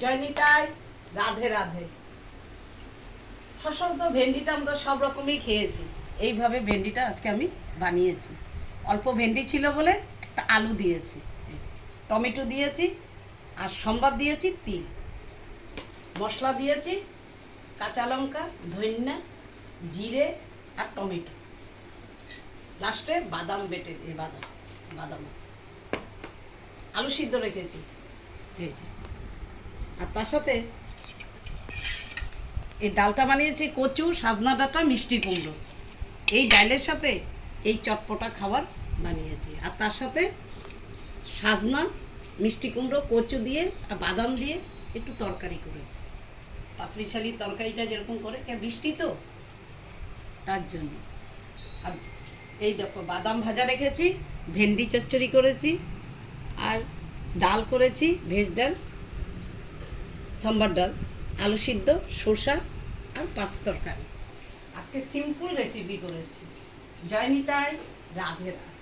জয়নিতাই, রাধে রাধে। ফসল তো ভেন্ডিটা আমরা সব রকমই খেয়েছি। এইভাবে ভেন্ডিটা আজকে আমি বানিয়েছি। অল্প ভেন্ডি ছিল বলে একটা আলু দিয়েছি, টমেটো দিয়েছি, আর সম্বাদ দিয়েছি তিল, মশলা দিয়েছি কাঁচা লঙ্কা, ধনিয়া, জিরে আর টমেটো, লাস্টে বাদাম বেটে দিয়ে বাদাম আছে, আলু সিদ্ধ রেখেছি এই যে। আর তার সাথে এই ডালটা বানিয়েছি কচু, সাজনা ডাঁটা, মিষ্টি কুমড়ো। এই ডালের সাথে এই চটপটা খাবার বানিয়েছি। আর তার সাথে সাজনা, মিষ্টি কুমড়ো, কচু দিয়ে আর বাদাম দিয়ে একটু তরকারি করেছি। পাঁচমিশালি তরকারিটা যেরকম করে, বৃষ্টি তো তার জন্য। আর এই দেখো বাদাম ভাজা রেখেছি, ভেন্ডি চচ্চড়ি করেছি, আর ডাল করেছি, ভেজ ডাল, সাম্বার ডাল, আলু সিদ্ধ, শসা আর পাঁচ তরকারি। আজকে সিম্পল রেসিপি করেছি। জয়নিতাই, রাধে রাধে।